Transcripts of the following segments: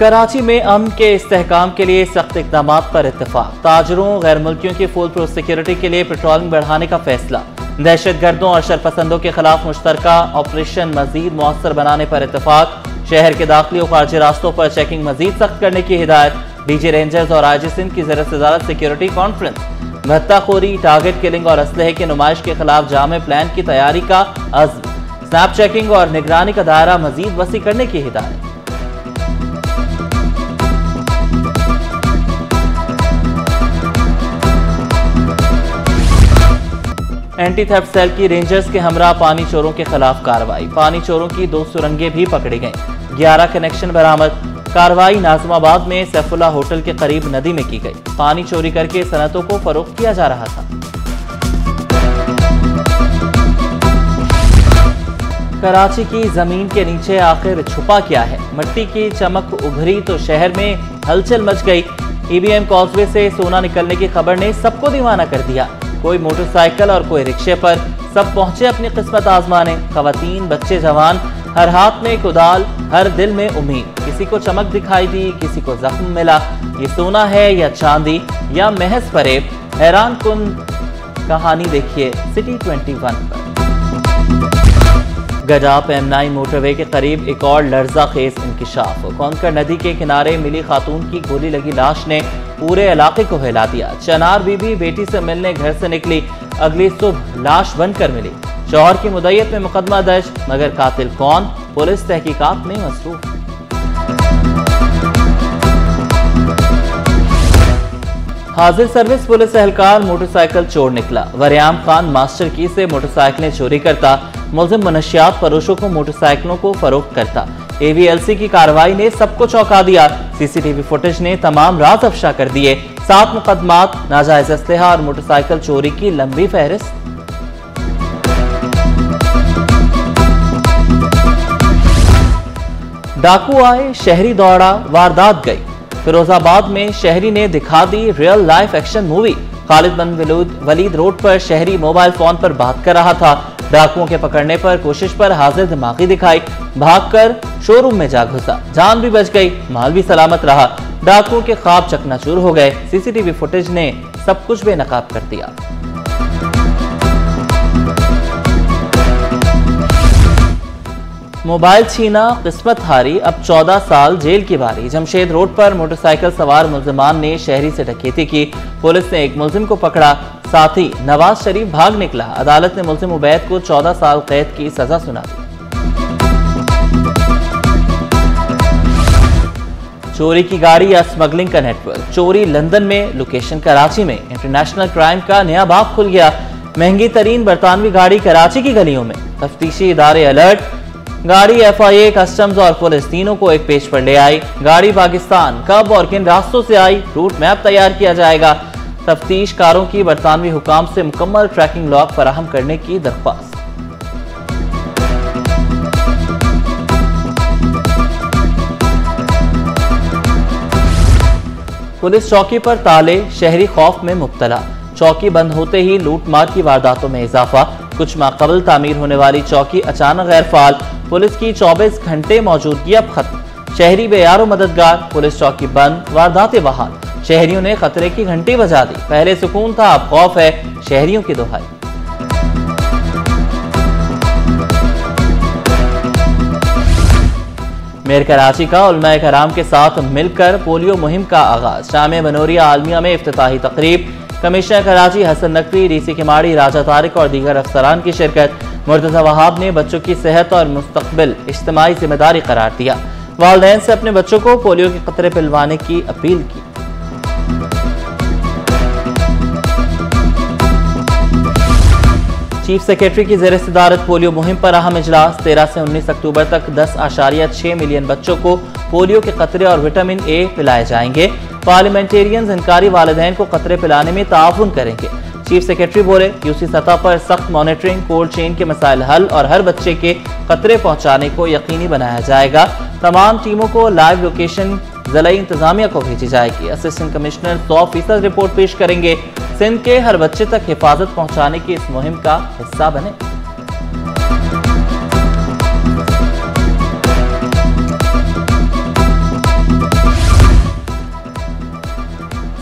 कराची में अमन के इस्तेहकाम के लिए सख्त इक़दाम पर इत्तेफाक। ताजरों गैर मुल्कियों की फुल प्रूफ सिक्योरिटी के लिए पेट्रोलिंग बढ़ाने का फैसला। दहशतगर्दों और शरपसंदों के खिलाफ मुश्तरका ऑपरेशन मजीद मौसर बनाने पर इत्तेफाक। शहर के दाखिली और खारजी रास्तों पर चेकिंग मजीद सख्त करने की हिदायत। डीजी रेंजर्स और IG सिंध की ज़र-ए-सदारत सिक्योरिटी कॉन्फ्रेंस। भत्ताखोरी, टारगेट किलिंग और असलहे की नुमाइश के खिलाफ जामे प्लान की तैयारी का अज़्म। स्नैप चेकिंग और निगरानी का दायरा मजीद वसी करने की हिदायत। एंटी थेफ्ट सेल की रेंजर्स के हमरा पानी चोरों के खिलाफ कार्रवाई। पानी चोरों की 2 सुरंगें भी पकड़ी गईं। 11 कनेक्शन बरामद। कार्रवाई नाज़िमाबाद में सैफुल्ला होटल के करीब नदी में की गई। पानी चोरी करके सनतों को फरोख्त किया जा रहा था। कराची की जमीन के नीचे आखिर छुपा क्या है? मिट्टी की चमक उभरी तो शहर में हलचल मच गई। EBM कॉजवे से सोना निकलने की खबर ने सबको दीवाना कर दिया। कोई मोटरसाइकिल और कोई रिक्शे पर, सब पहुंचे अपनी किस्मत आजमाने। खवातीन, बच्चे, जवान, हर हाथ में कुदाल, हर दिल में उम्मीद। किसी को चमक दिखाई दी, किसी को जख्म मिला। ये सोना है या चांदी या महज फरेब? हैरान कुन कहानी देखिए सिटी 21 पर। गजा PM9 मोटरवे के करीब एक और लर्जा खेज इंकिशाफ। कौनकर नदी के किनारे मिली खातून की गोली लगी लाश ने पूरे इलाके को हिला दिया। चनार बीबी बेटी से मिलने घर से निकली, अगली सुबह लाश बनकर मिली। शौहर की मुद्दत में मुकदमा दर्ज, मगर कातिल कौन? पुलिस तहकीकात में मसरूफ। हाजिर सर्विस पुलिस एहलकार मोटरसाइकिल चोर निकला। वरियाम खान मास्टर की से मोटरसाइकिलें चोरी करता। मुलजिम मनशियात फरोशों को मोटरसाइकिलों को फरोख्त करता। AVLC की कार्रवाई ने सबको चौंका दिया। CCTV फुटेज ने तमाम राज अफशा कर दिए। 7 मुकदमात, नाजायज असलहा और मोटरसाइकिल चोरी की लंबी फहरिस्त। डाकू आए, शहरी दौड़ा, वारदात गई। फिरोजाबाद में शहरी ने दिखा दी real life action movie. Khalid bin Walid road पर शहरी मोबाइल फोन पर बात कर रहा था। डाकुओं के पकड़ने पर कोशिश पर हाजिर दिमागी दिखाई, भागकर शोरूम में जा घुसा। जान भी बच गई, माल भी सलामत रहा। डाकुओं के ख्वाब चकनाचूर हो गए। CCTV फुटेज ने सब कुछ बेनकाब कर दिया। मोबाइल छीना, किस्मत हारी, अब 14 साल जेल की बारी। जमशेद रोड पर मोटरसाइकिल सवार मुल्जिमान ने शहरी से डकैती की। पुलिस ने एक मुल्जिम को पकड़ा, साथ ही नवाज शरीफ भाग निकला। अदालत ने मुल्जिम उबैद को 14 साल कैद की सजा सुना दी। चोरी की गाड़ी या स्मगलिंग का नेटवर्क। चोरी लंदन में, लोकेशन कराची में। इंटरनेशनल क्राइम का नया बाग खुल गया। महंगी तरीन बरतानवी गाड़ी कराची की गलियों में। तफ्तीशी इदारे अलर्ट। गाड़ी FIA, कस्टम्स और पुलिस तीनों को एक पेज पर ले आई। गाड़ी पाकिस्तान कब और किन रास्तों से आई, रूट मैप तैयार किया जाएगा। तफ्तीशकारों की बरतानवी हुकाम से मुकम्मल ट्रैकिंग लॉग फराहम करने की दरख्वास्त। पुलिस चौकी पर ताले, शहरी खौफ में मुब्तला। चौकी बंद होते ही लूटमार की वारदातों में इजाफा। कुछ माह कबल तामीर होने वाली चौकी अचानक गैर फाल। पुलिस की 24 घंटे मौजूदगी अब खत्म। शहरी बेयारो मददगार, पुलिस चौकी बंद, वारदातें बहाल। शहरियों ने खतरे की घंटी बजा दी। पहले सुकून था, अब खौफ है, शहरियों की दुहाई। मेयर कराची का उलमाए कराम के साथ मिलकर पोलियो मुहिम का आगाज। जामे बनोरिया आलमिया में इफ्तिताही तकरीब। कमिश्नर कराची हसन नकवी, DC किमाड़ी, राजा तारिक और दीगर अफसरान की शिरकत। मुर्तज़ा वहाब ने बच्चों की सेहत और मुस्तकबिल इज्तिमाई जिम्मेदारी करार दिया। वालिदैन से अपने बच्चों को पोलियो के कतरे पिलवाने की अपील की। चीफ सेक्रेटरी की ज़ेर सदारत पोलियो मुहिम पर अहम इजलास। 13 से 19 अक्टूबर तक 10.6 मिलियन बच्चों को पोलियो के कतरे और विटामिन A पिलाए जाएंगे। पार्लियामेंटेरियंस इनकारी वालिदैन को कतरे पिलाने में ताउन करेंगे। चीफ सेक्रेटरी बोले, यूसी सतह पर सख्त मॉनिटरिंग, कोल्ड चेन के मसाइल हल और हर बच्चे के कतरे पहुंचाने को यकीनी बनाया जाएगा। तमाम टीमों को लाइव लोकेशन जिला इंतजामिया को भेजी जाएगी। असिस्टेंट कमिश्नर 100% रिपोर्ट पेश करेंगे। सिंध के हर बच्चे तक हिफाजत पहुंचाने की इस मुहिम का हिस्सा बने।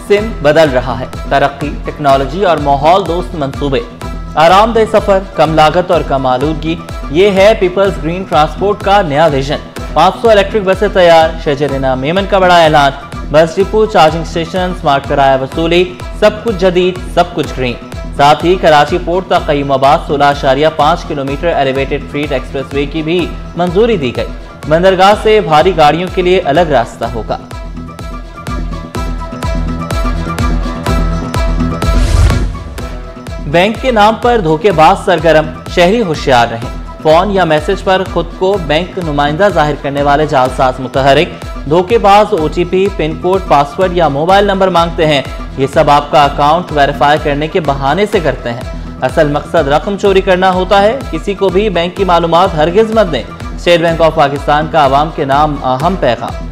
सिम बदल रहा है। तरक्की, टेक्नोलॉजी और माहौल दोस्त मंसूबे, आरामदेह सफर, कम लागत और कम आलूदगी, ये है पीपल्स ग्रीन ट्रांसपोर्ट का नया विजन। 500 इलेक्ट्रिक बसें तैयार, शजरीना मेमन का बड़ा ऐलान। Bus depot, charging station, smart किराया वसूली, सब कुछ जदीद, सब कुछ ग्रीन। साथ ही कराची पोर्ट तक क़य्यूमाबाद 16.5 किलोमीटर एलिवेटेड फ्रीट एक्सप्रेसवे की भी मंजूरी दी गई। बंदरगाह से भारी गाड़ियों के लिए अलग रास्ता होगा। बैंक के नाम पर धोखेबाज सरगर्म, शहरी होशियार रहें। फोन या मैसेज पर खुद को बैंक नुमाइंदा जाहिर करने वाले जालसाज मुतहरिक, धोखेबाज ओटीपी, पिन कोड, पासवर्ड या मोबाइल नंबर मांगते हैं। ये सब आपका अकाउंट वेरीफाई करने के बहाने से करते हैं। असल मकसद रकम चोरी करना होता है। किसी को भी बैंक की मालूमात हरगिज मत दें। स्टेट बैंक ऑफ पाकिस्तान का आवाम के नाम अहम पैगाम।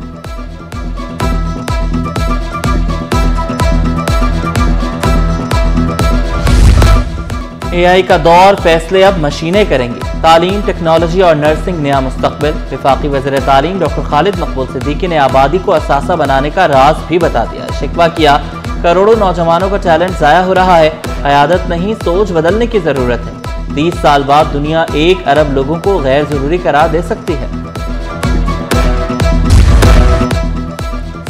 AI का दौर, फैसले अब मशीनें करेंगी। तालीम, टेक्नोलॉजी और नर्सिंग नया मुस्तकबिल। वफाकी वज़ीर तालीम डॉक्टर खालिद मकबूल सिद्दीकी ने आबादी को असासा बनाने का राज भी बता दिया। शिकवा किया, करोड़ों नौजवानों का टैलेंट जाया हो रहा है। क़यादत नहीं, सोच बदलने की जरूरत है। 30 साल बाद दुनिया 1 अरब लोगों को गैर जरूरी करार दे सकती है।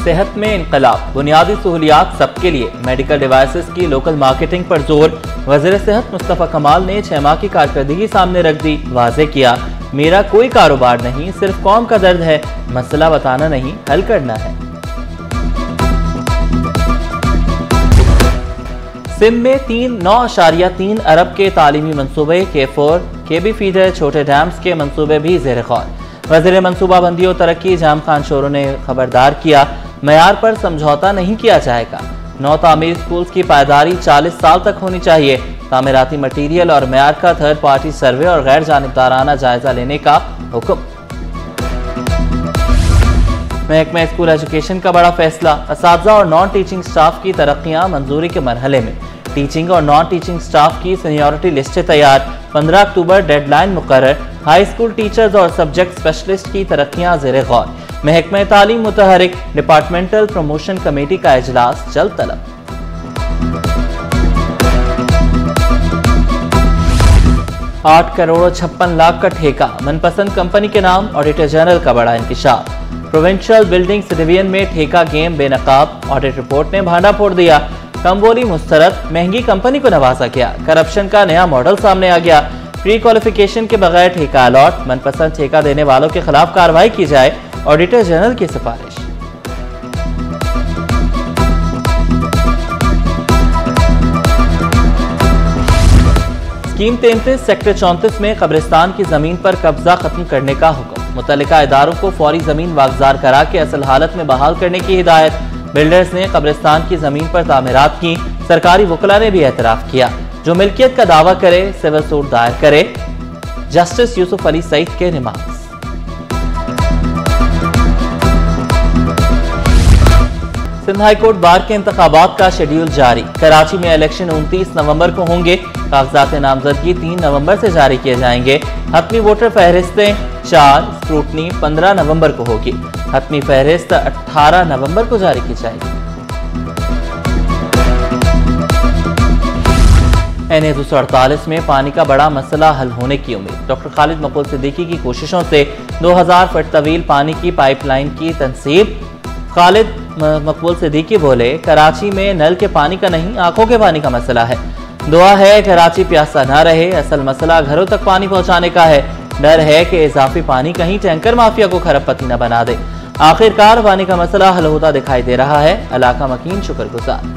सेहत में इनकलाब, बुनियादी सहूलियात सबके लिए, मेडिकल डिवाइसेस की लोकल मार्केटिंग पर जोर। वज़ीर सेहत मुस्तफ़ा कमाल ने 6 माह की कारकर्दगी सामने रख दी। वाज़ेह किया, मेरा कोई कारोबार नहीं, सिर्फ कौम का दर्द है। मसला बताना नहीं, हल करना है। सिम में 9.3 अरब के तालीमी मनसूबे, K4, KB फीडर, छोटे डैम्स के मनसूबे भी ज़ेर गौर। वज़ीर मनसूबाबंदी और तरक्की जाम खान शोरों ने खबरदार किया, मयार पर समझौता नहीं किया जाएगा। नौ तामीर स्कूल्स की पायदारी 40 साल तक होनी चाहिए। तामीराती मटीरियल और मयार का थर्ड पार्टी सर्वे और गैर जानिबदाराना जायजा लेने का हुक्म। महकमा स्कूल एजुकेशन का बड़ा फैसला, असातिज़ा और नॉन टीचिंग स्टाफ की तरक्कियां मंजूरी के मरहले में। टीचिंग और नॉन टीचिंग स्टाफ की सीनियरिटी लिस्टें तैयार। 15 अक्टूबर डेडलाइन मुकर्रर। हाई स्कूल टीचर्स और सब्जेक्ट स्पेशलिस्ट की तरक्कियां ज़ेर गौर। महकमा तालीम मुतहरिक, डिपार्टमेंटल प्रमोशन कमेटी का इजलास जल्द तलब। $8 करोड़ 56 लाख का ठेका, मनपसंद कंपनी के नाम। ऑडिटर जनरल का बड़ा इंकिशाफ। प्रोविंशियल बिल्डिंग्स डिवीजन में ठेका गेम बेनकाब, ऑडिट रिपोर्ट ने भांडा फोड़ दिया। कम बोली मुस्तरद, महंगी कंपनी को नवाजा गया। करप्शन का नया मॉडल सामने आ गया। प्री क्वालिफिकेशन के बगैर ठेका अलॉट, मनपसंद ठेका देने वालों के खिलाफ कार्रवाई की जाए, ऑडिटर जनरल की सिफारिश। स्कीम 33 सेक्टर 34 में कब्रिस्तान की जमीन पर कब्जा खत्म करने का हुक्म। मुतल्लिका इदारों को फौरी जमीन वागजार करा के असल हालत में बहाल करने की हिदायत। बिल्डर्स ने कब्रिस्तान की जमीन पर तामीरात की। सरकारी वकला ने भी एतराफ किया। जो मिल्कियत का दावा करे सिविल सूट दायर करे। जस्टिस यूसुफ अली सईद के remarks. Sindh high court bar के इंतखाबात का शेड्यूल जारी। कराची में इलेक्शन 29 नवंबर को होंगे। कागजात नामजदगी 3 नवंबर से जारी किए जाएंगे। हतमी वोटर फहरिस्तें 4, स्क्रूटनी 15 नवंबर को होगी। हतमी फहरिस्त 18 नवंबर को जारी की जाएगी। NA 248 में पानी का बड़ा मसला हल होने की उम्मीद। डॉक्टर खालिद मकबूल सिद्दीकी की कोशिशों से 2000 फुट तवील पानी की पाइपलाइन की तनसीब। खालिद मकबूल सिद्दीकी बोले, कराची में नल के पानी का नहीं, आंखों के पानी का मसला है। दुआ है कराची प्यासा ना रहे। असल मसला घरों तक पानी पहुंचाने का है। डर है कि इजाफी पानी कहीं टैंकर माफिया को खरबपति न बना दे। आखिरकार पानी का मसला हल होता दिखाई दे रहा है। इलाका मकीन शुक्रगुजार।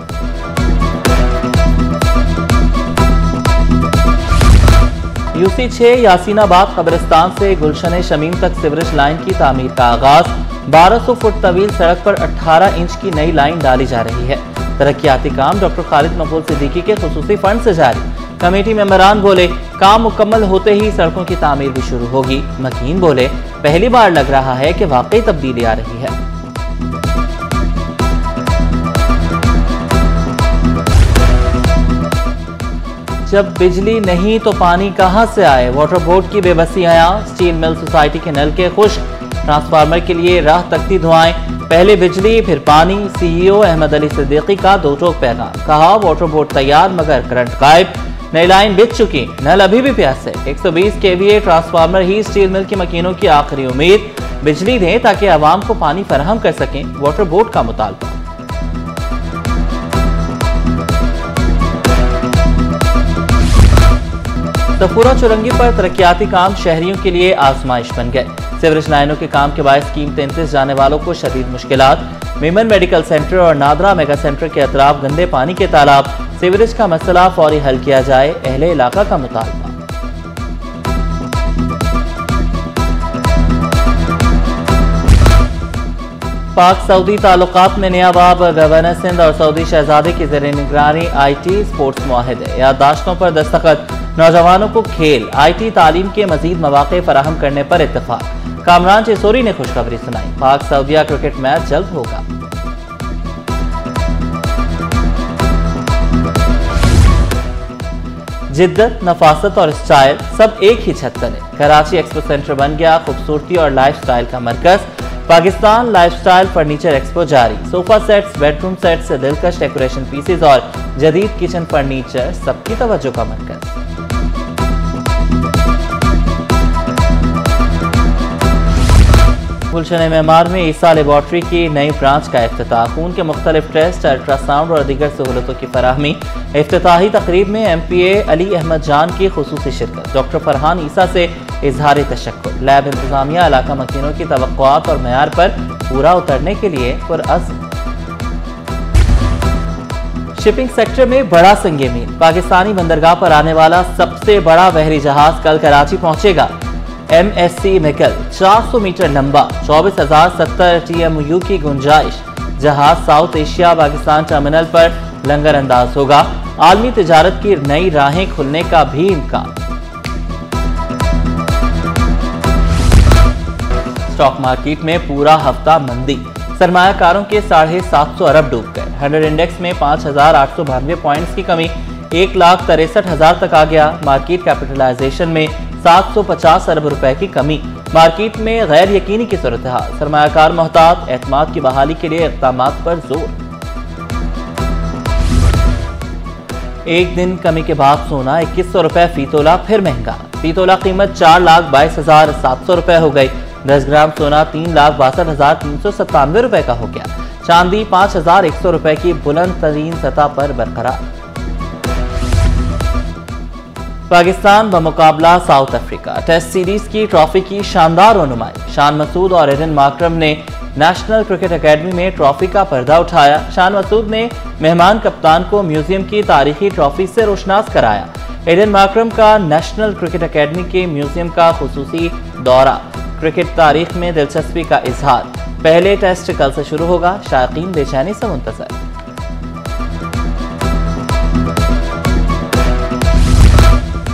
UC 6 यासीनाबाद कब्रिस्तान से गुलशन शमीम तक सीवरेज लाइन की तामीर का आगाज। 1200 फुट तवील सड़क पर 18 इंच की नई लाइन डाली जा रही है। तरक्याती काम डॉक्टर खालिद मकबूल सिद्दीकी के खुसूसी फंड से जारी। कमेटी मेंबरान बोले, काम मुकम्मल होते ही सड़कों की तामीर भी शुरू होगी। मकीन बोले, पहली बार लग रहा है कि वाकई तब्दीली आ रही है। जब बिजली नहीं तो पानी कहां से आए, वाटर बोर्ड की बेबसी आया। स्टील मिल सोसाइटी के नल के खुश्क, ट्रांसफार्मर के लिए राह तकती धुआएं, पहले बिजली फिर पानी। CEO अहमद अली सिद्दीकी का दो टोक पैगाम, कहा वाटर बोर्ड तैयार मगर करंट गायब, नई लाइन बिछ चुकी, नल अभी भी प्यास है। 120 kVA ट्रांसफार्मर ही स्टील मिल की मकीनों की आखिरी उम्मीद, बिजली दें ताकि आवाम को पानी फराहम कर सकें, वाटर बोर्ड का मुतालबा। सफूरा चुरंगी पर तरक्याती काम शहरियों के लिए आजमाइश बन गए। सीवरेज लाइनों के काम के बायस कीमतें 33 जाने वालों को शदीद मुश्किलात। मेमन मेडिकल सेंटर और नादरा मेगा सेंटर के अतराफ गंदे पानी के तालाब, सीवरेज का मसला फौरी हल किया जाए, अहले इलाका का मुतालबा। पाक सऊदी ताल्लुकात में नया बाब, गवर्नर सिंध और सऊदी शहजादे की ज़ेर निगरानी IT स्पोर्ट्स मुआहदे, याददाश्तों पर दस्तखत, नौजवानों को खेल IT तालीम के मजीद मौके फराहम करने पर इत्तफाक। कामरान चेसोरी ने खुशखबरी सुनाई, पाक सऊदिया क्रिकेट मैच जल्द होगा। जिद्दत, नफासत और स्टाइल सब एक ही छत तले, कराची एक्सपो सेंटर बन गया खूबसूरती और लाइफस्टाइल का मरकज। पाकिस्तान लाइफस्टाइल फर्नीचर एक्सपो जारी, सोफा सेट्स, बेडरूम सेट्स से दिलकश डेकोरेशन पीसेस और जदीद किचन फर्नीचर सबकी तवज्जो का मरकज। गुलशन मेमार में ईसा लेबॉर्ट्री की नई ब्रांच का इफ्तिताह, खून के मुख्तलिफ टेस्ट, अल्ट्रासाउंड और दीगर सहूलतों की फराहमी। इफ्तिताही तकरीब में MPA अली अहमद जान की खुसूसी शिरकत, डॉक्टर फरहान ईसा से इजहार तशक्कुर। लैब इंतजामिया इलाका मकीनों की तवक्कुआत और मयार पर पूरा उतरने के लिए पुरअज़्म। शिपिंग सेक्टर में बड़ा संगे मील, पाकिस्तानी बंदरगाह पर आने वाला सबसे बड़ा बहरी जहाज कल कराची पहुंचेगा। MSC मिकल 400 मीटर लंबा, 24,070 TMU की गुंजाइश। जहाज साउथ एशिया पाकिस्तान टर्मिनल पर लंगर अंदाज होगा। आलमी तिजारत की नई राहें खुलने का भी इम्कान। स्टॉक मार्केट में पूरा हफ्ता मंदी, सरमायाकारों के 750 अरब डूब गए। 100 इंडेक्स में 5,892 पॉइंट्स की कमी, 1,63,000 तक आ गया। मार्केट कैपिटलाइजेशन में 750 अरब रुपए की कमी। मार्केट में गैर यकीनी की सूरत हाल, सरमायाकार मोहतात, एतमाद की बहाली के लिए इक़दामात पर जोर। एक दिन कमी के बाद सोना 2100 रुपए फी तोला फिर महंगा। फी तोला कीमत 4,22,700 रुपए हो गई। 10 ग्राम सोना 3,62,397 रुपए का हो गया। चांदी 5,100 रुपए की बुलंद तरीन सतह पर बरकरार। पाकिस्तान बमुकाबला साउथ अफ्रीका, टेस्ट सीरीज की ट्रॉफी की शानदार रनुमाई। शान मसूद और एडन माकरम ने नेशनल क्रिकेट एकेडमी में ट्रॉफी का पर्दा उठाया। शान मसूद ने मेहमान कप्तान को म्यूजियम की तारीखी ट्रॉफी से रोशनास कराया। एडन माकरम का नेशनल क्रिकेट एकेडमी के म्यूजियम का खुसूसी दौरा, क्रिकेट तारीख में दिलचस्पी का इजहार। पहले टेस्ट कल से शुरू होगा, शायकीन बेचैनी से मुंतज़र।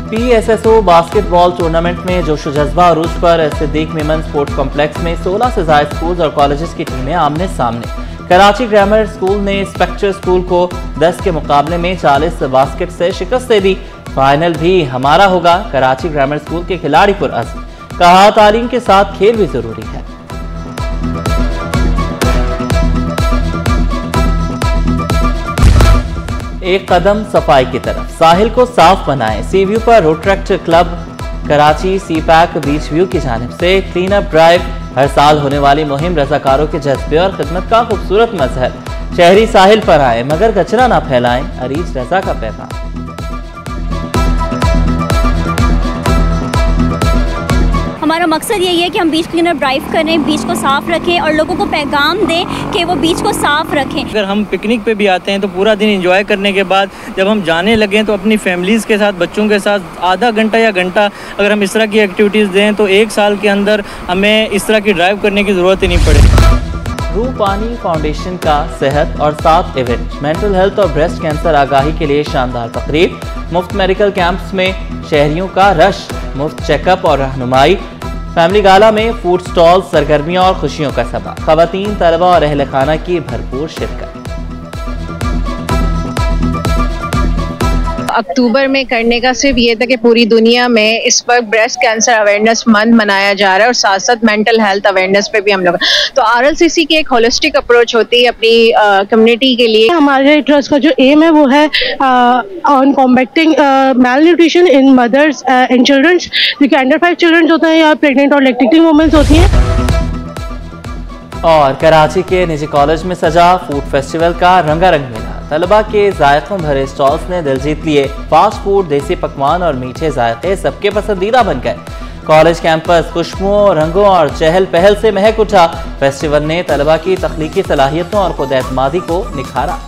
PSSO बास्केटबॉल टूर्नामेंट में जोश जज्बा अरूज पर सिद्दीक मेमन स्पोर्ट्स कॉम्प्लेक्स में 16 से ज़ायद स्कूल्स और कॉलेजेस की टीमें आमने सामने। कराची ग्रामर स्कूल ने स्पेक्टर स्कूल को 10 के मुकाबले में 40 बास्केट से शिकस्त दे दी। फाइनल भी हमारा होगा, कराची ग्रामर स्कूल के खिलाड़ी पुरअज़्म। कहा तालीम के साथ खेल भी जरूरी है। एक कदम सफाई की तरफ, साहिल को साफ बनाएं। सी व्यू पर Rotaract club Karachi CPAC beach view की जानिब से क्लीन अप ड्राइव। हर साल होने वाली मुहिम रज़ाकारों के जज्बे और खिदमत का खूबसूरत मजहर। शहरी साहिल पर आए मगर कचरा ना फैलाएं, अरीज रजा का पैगाम। हमारा मकसद यही है कि हम बीच क्लीनअप ड्राइव करें, बीच को साफ़ रखें और लोगों को पैगाम दें कि वो बीच को साफ़ रखें। अगर हम पिकनिक पे भी आते हैं तो पूरा दिन एंजॉय करने के बाद जब हम जाने लगें तो अपनी फैमिलीज़ के साथ, बच्चों के साथ आधा घंटा या घंटा अगर हम इस तरह की एक्टिविटीज़ दें तो एक साल के अंदर हमें इस तरह की ड्राइव करने की ज़रूरत ही नहीं पड़े। रूह पानी फाउंडेशन का सेहत और 7 इवेंट, मेंटल हेल्थ और ब्रेस्ट कैंसर आगाही के लिए शानदार तकरीब। मुफ्त मेडिकल कैंप्स में शहरियों का रश, मुफ्त चेकअप और रहनुमाई। फैमिली गाला में फूड स्टॉल, सरगर्मियां और खुशियों का सबा। खवातीन, तलबा और अहल खाना की भरपूर शिरकत। अक्टूबर में करने का सिर्फ ये था कि पूरी दुनिया में इस वक्त ब्रेस्ट कैंसर अवेयरनेस मंथ मनाया जा रहा है और साथ साथ मेंटल हेल्थ अवेयरनेस पे भी हम लोग, तो RLCC की एक होलिस्टिक अप्रोच होती है अपनी कम्युनिटी के लिए। हमारे ट्रस्ट का जो एम है वो है on combating malnutrition in mothers and childrens, जो कि अंडर 5 चिल्ड्रंस होते हैं या प्रेग्नेंट और लैक्टेटिंग वुमेन्स होती हैं। और कराची के निजी कॉलेज में सजा फूड फेस्टिवल का रंगारंग मेला, तलबा के जायकों भरे स्टॉल्स ने दिल जीत लिए। फास्ट फूड, देसी पकवान और मीठे जायके सबके पसंदीदा बन गए। कॉलेज कैंपस खुशबुओं, रंगों और चहल पहल से महक उठा। फेस्टिवल ने तलबा की तख्लीकी सलाहियतों और खुद एतमादी को निखारा।